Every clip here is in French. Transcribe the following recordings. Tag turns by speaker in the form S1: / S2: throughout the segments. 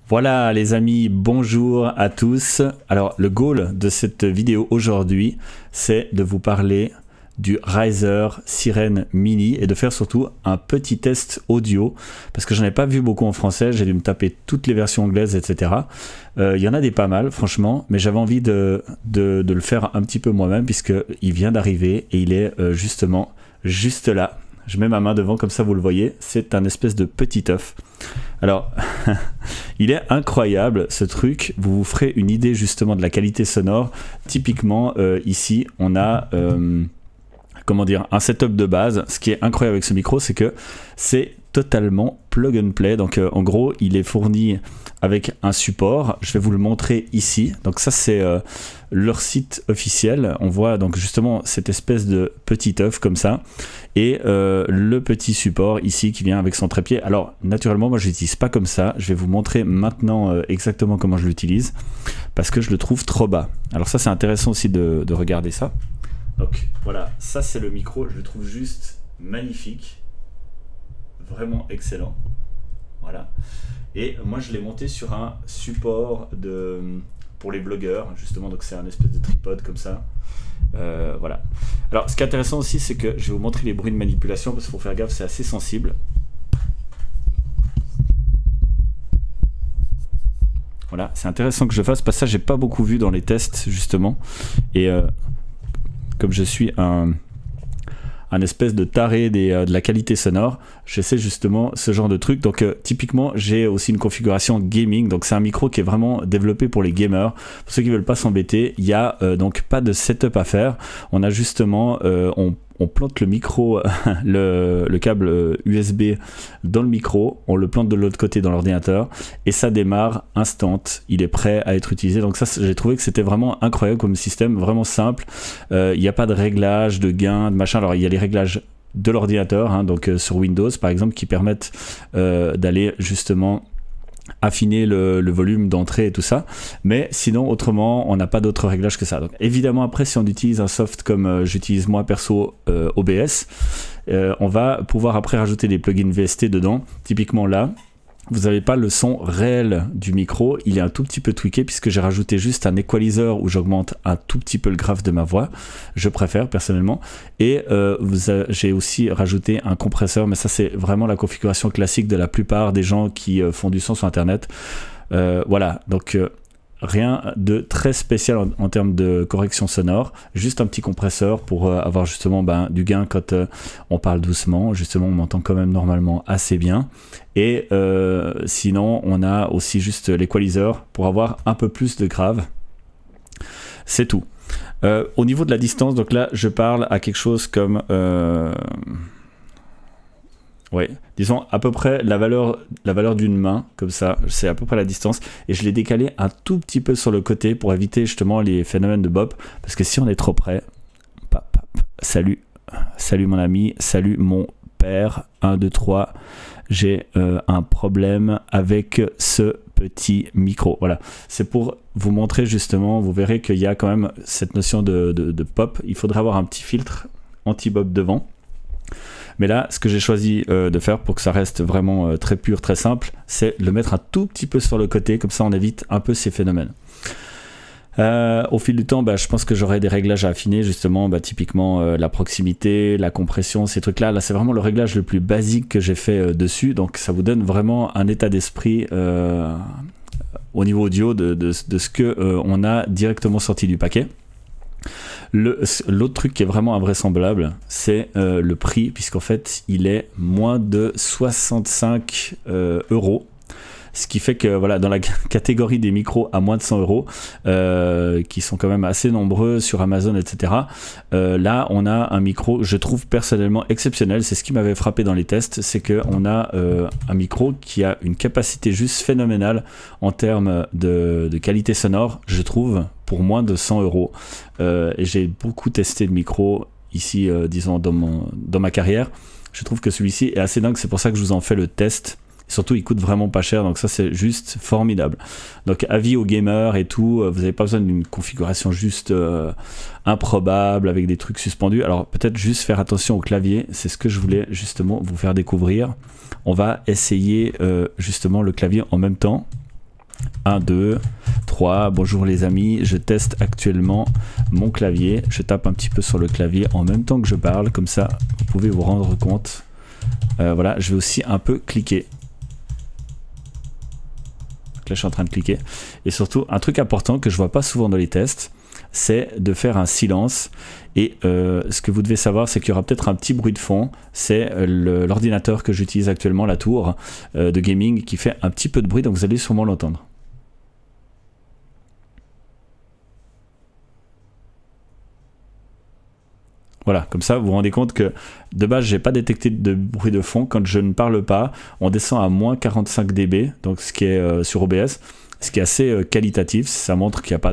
S1: Voilà les amis, bonjour à tous. Alors le goal de cette vidéo aujourd'hui, c'est de vous parler du Riser Sirène Mini et de faire surtout un petit test audio parce que j'en ai pas vu beaucoup en français, j'ai dû me taper toutes les versions anglaises, etc. Il y en a des pas mal franchement, mais j'avais envie de le faire un petit peu moi-même puisqu'il vient d'arriver et il est justement juste là. Je mets ma main devant comme ça vous le voyez, c'est un espèce de petit œuf. Alors, il est incroyable ce truc, vous vous ferez une idée justement de la qualité sonore. Typiquement ici on a comment dire, un setup de base. Ce qui est incroyable avec ce micro, c'est que c'est totalement plug and play. Donc en gros il est fourni avec un support, je vais vous le montrer ici. Donc ça c'est leur site officiel, on voit donc justement cette espèce de petit œuf comme ça et le petit support ici qui vient avec son trépied. Alors naturellement moi je l'utilise pas comme ça, je vais vous montrer maintenant exactement comment je l'utilise parce que je le trouve trop bas. Alors ça c'est intéressant aussi de regarder ça. Donc voilà, ça c'est le micro, je le trouve juste magnifique, vraiment excellent. Voilà. Et moi je l'ai monté sur un support pour les blogueurs, justement, donc c'est un espèce de tripode comme ça. Voilà. Alors ce qui est intéressant aussi, c'est que je vais vous montrer les bruits de manipulation parce qu'il faut faire gaffe, c'est assez sensible. Voilà, c'est intéressant que je fasse parce que ça j'ai pas beaucoup vu dans les tests justement. Et comme je suis un espèce de taré de la qualité sonore, j'essaie justement ce genre de truc. Donc typiquement j'ai aussi une configuration gaming, donc c'est un micro qui est vraiment développé pour les gamers. Pour ceux qui veulent pas s'embêter, il y a donc pas de setup à faire. On a justement on plante le micro, le câble USB dans le micro, on le plante de l'autre côté dans l'ordinateur et ça démarre instant, il est prêt à être utilisé. Donc ça j'ai trouvé que c'était vraiment incroyable comme système, vraiment simple. Il n'y a pas de réglage, de gain, de machin. Alors il y a les réglages de l'ordinateur, hein, donc sur Windows par exemple, qui permettent d'aller justement affiner le volume d'entrée et tout ça, mais sinon autrement on n'a pas d'autres réglages que ça. Donc évidemment après si on utilise un soft comme j'utilise moi perso OBS, on va pouvoir après rajouter des plugins VST dedans. Typiquement là vous n'avez pas le son réel du micro, il est un tout petit peu tweaké puisque j'ai rajouté juste un equalizer où j'augmente un tout petit peu le grave de ma voix, je préfère personnellement, et j'ai aussi rajouté un compresseur, mais ça c'est vraiment la configuration classique de la plupart des gens qui font du son sur internet. Voilà, donc rien de très spécial en termes de correction sonore, juste un petit compresseur pour avoir justement du gain quand on parle doucement, justement on m'entend quand même normalement assez bien. Et sinon on a aussi juste l'équalizer pour avoir un peu plus de grave, c'est tout. Au niveau de la distance, donc là je parle à quelque chose comme ouais, disons à peu près la valeur d'une main, comme ça, c'est à peu près la distance, et je l'ai décalé un tout petit peu sur le côté pour éviter justement les phénomènes de bop, parce que si on est trop près, salut mon ami, salut mon père, 1, 2, 3, j'ai un problème avec ce petit micro. Voilà, c'est pour vous montrer justement, vous verrez qu'il y a quand même cette notion de pop, il faudrait avoir un petit filtre anti-bop devant. Mais là, ce que j'ai choisi de faire pour que ça reste vraiment très pur, très simple, c'est le mettre un tout petit peu sur le côté, comme ça on évite un peu ces phénomènes. Au fil du temps, je pense que j'aurai des réglages à affiner, justement, typiquement la proximité, la compression, ces trucs-là. Là, c'est vraiment le réglage le plus basique que j'ai fait dessus, donc ça vous donne vraiment un état d'esprit au niveau audio de ce que on a directement sorti du paquet. L'autre truc qui est vraiment invraisemblable, c'est le prix, puisqu'en fait il est moins de 65 €. Ce qui fait que voilà, dans la catégorie des micros à moins de 100 €, qui sont quand même assez nombreux sur Amazon, etc. Là, on a un micro, je trouve personnellement exceptionnel. C'est ce qui m'avait frappé dans les tests, c'est qu'on a un micro qui a une capacité juste phénoménale en termes de qualité sonore, je trouve, pour moins de 100 €. Et j'ai beaucoup testé de micros ici, disons, dans ma carrière. Je trouve que celui-ci est assez dingue, c'est pour ça que je vous en fais le test. Surtout il coûte vraiment pas cher, donc ça c'est juste formidable. Donc avis aux gamers et tout, vous n'avez pas besoin d'une configuration juste improbable avec des trucs suspendus. Alors peut-être juste faire attention au clavier, c'est ce que je voulais justement vous faire découvrir. On va essayer justement le clavier en même temps. 1, 2, 3. Bonjour les amis, je teste actuellement mon clavier. Je tape un petit peu sur le clavier en même temps que je parle, comme ça vous pouvez vous rendre compte. Voilà, je vais aussi un peu cliquer. Donc là je suis en train de cliquer. Et surtout, un truc important que je vois pas souvent dans les tests, c'est de faire un silence. Et ce que vous devez savoir, c'est qu'il y aura peut-être un petit bruit de fond. C'est l'ordinateur que j'utilise actuellement, la tour de gaming, qui fait un petit peu de bruit, donc vous allez sûrement l'entendre. Voilà, comme ça vous vous rendez compte que de base j'ai pas détecté de bruit de fond. Quand je ne parle pas, on descend à moins 45 dB, donc ce qui est sur OBS, ce qui est assez qualitatif. Ça montre qu'il n'y a pas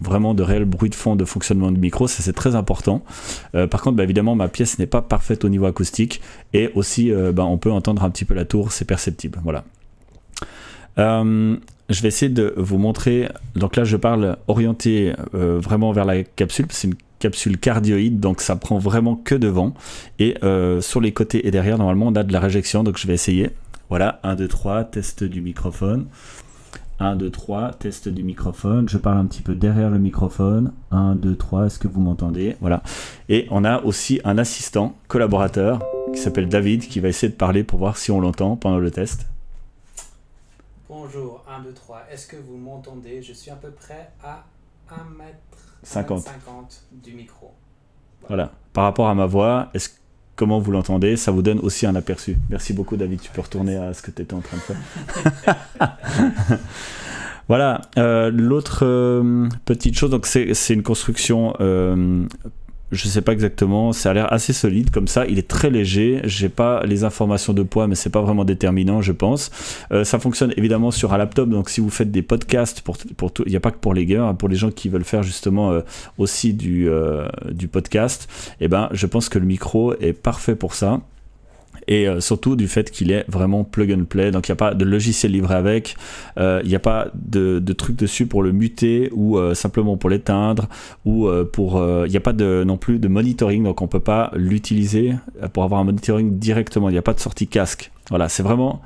S1: vraiment de réel bruit de fond de fonctionnement du micro, ça c'est très important. Par contre, évidemment, ma pièce n'est pas parfaite au niveau acoustique, et aussi on peut entendre un petit peu la tour, c'est perceptible. Voilà. Je vais essayer de vous montrer. Donc là je parle orienté vraiment vers la capsule, c'est une capsule cardioïde, donc ça prend vraiment que devant, et sur les côtés et derrière normalement on a de la réjection, donc je vais essayer. Voilà, 1, 2, 3, test du microphone. 1, 2, 3, test du microphone. Je parle un petit peu derrière le microphone. 1, 2, 3, est-ce que vous m'entendez? Voilà. Et on a aussi un assistant collaborateur qui s'appelle David, qui va essayer de parler pour voir si on l'entend pendant le test.
S2: Bonjour, 1, 2, 3, est-ce que vous m'entendez? Je suis à peu près à
S1: 1m50
S2: du micro.
S1: Voilà. Par rapport à ma voix, comment vous l'entendez? Ça vous donne aussi un aperçu. Merci beaucoup David, tu peux retourner à ce que tu étais en train de faire. Voilà, l'autre petite chose, donc c'est une construction, je sais pas exactement, ça a l'air assez solide comme ça, il est très léger, j'ai pas les informations de poids, mais c'est pas vraiment déterminant je pense. Ça fonctionne évidemment sur un laptop, donc si vous faites des podcasts, pour tout, il n'y a pas que pour les gamers, pour les gens qui veulent faire justement aussi du podcast, et ben je pense que le micro est parfait pour ça. Et surtout du fait qu'il est vraiment plug and play, donc il n'y a pas de logiciel livré avec, il n'y a pas de truc dessus pour le muter ou simplement pour l'éteindre, ou il n'y a pas non plus de monitoring, donc on ne peut pas l'utiliser pour avoir un monitoring directement, il n'y a pas de sortie casque. Voilà, c'est vraiment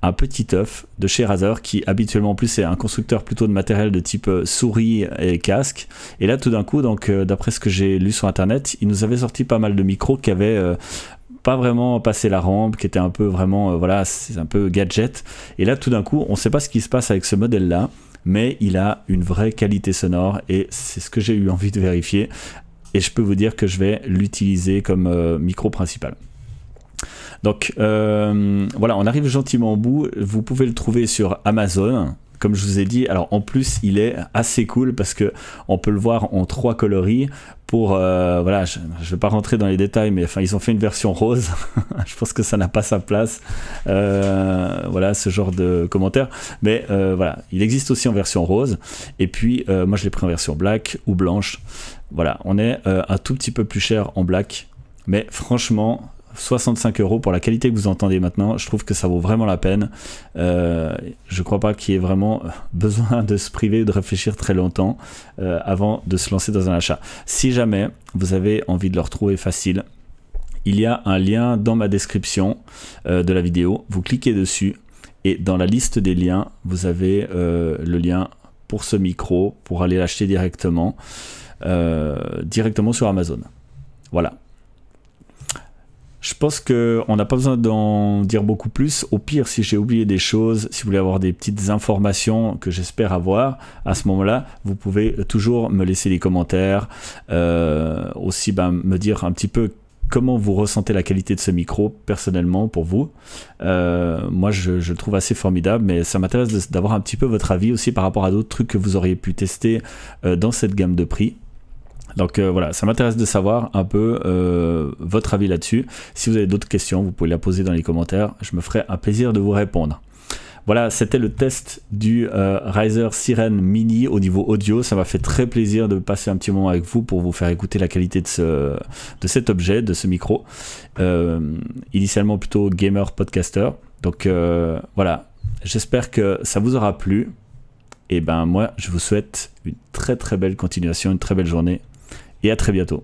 S1: un petit œuf de chez Razer qui habituellement en plus est un constructeur plutôt de matériel de type souris et casque, et là tout d'un coup, donc d'après ce que j'ai lu sur internet, il nous avait sorti pas mal de micros qui avaient pas vraiment passé la rampe, qui était un peu vraiment voilà, c'est un peu gadget, et là tout d'un coup on sait pas ce qui se passe avec ce modèle là, mais il a une vraie qualité sonore, et c'est ce que j'ai eu envie de vérifier, et je peux vous dire que je vais l'utiliser comme micro principal. Donc voilà, on arrive gentiment au bout. Vous pouvez le trouver sur Amazon, comme je vous ai dit. Alors en plus il est assez cool parce que on peut le voir en 3 coloris. Pour voilà, je vais pas rentrer dans les détails, mais enfin ils ont fait une version rose. Je pense que ça n'a pas sa place, voilà, ce genre de commentaires, mais voilà, il existe aussi en version rose, et puis moi je l'ai pris en version black ou blanche. Voilà, on est un tout petit peu plus cher en black, mais franchement 65 € pour la qualité que vous entendez maintenant, je trouve que ça vaut vraiment la peine. Je crois pas qu'il y ait vraiment besoin de se priver, de réfléchir très longtemps avant de se lancer dans un achat. Si jamais vous avez envie de le retrouver facile, il y a un lien dans ma description de la vidéo, vous cliquez dessus et dans la liste des liens, vous avez le lien pour ce micro, pour aller l'acheter directement sur Amazon. Voilà. Je pense qu'on n'a pas besoin d'en dire beaucoup plus. Au pire, si j'ai oublié des choses, si vous voulez avoir des petites informations que j'espère avoir, à ce moment-là, vous pouvez toujours me laisser des commentaires. Aussi, me dire un petit peu comment vous ressentez la qualité de ce micro, personnellement, pour vous. Moi, je le trouve assez formidable, mais ça m'intéresse d'avoir un petit peu votre avis aussi par rapport à d'autres trucs que vous auriez pu tester dans cette gamme de prix. Donc voilà, ça m'intéresse de savoir un peu votre avis là-dessus. Si vous avez d'autres questions, vous pouvez la poser dans les commentaires. Je me ferai un plaisir de vous répondre. Voilà, c'était le test du Razer Sirène Mini au niveau audio. Ça m'a fait très plaisir de passer un petit moment avec vous pour vous faire écouter la qualité de cet objet, de ce micro. Initialement plutôt gamer podcaster. Donc voilà, j'espère que ça vous aura plu. Et ben moi, je vous souhaite une très très belle continuation, une très belle journée. Et à très bientôt.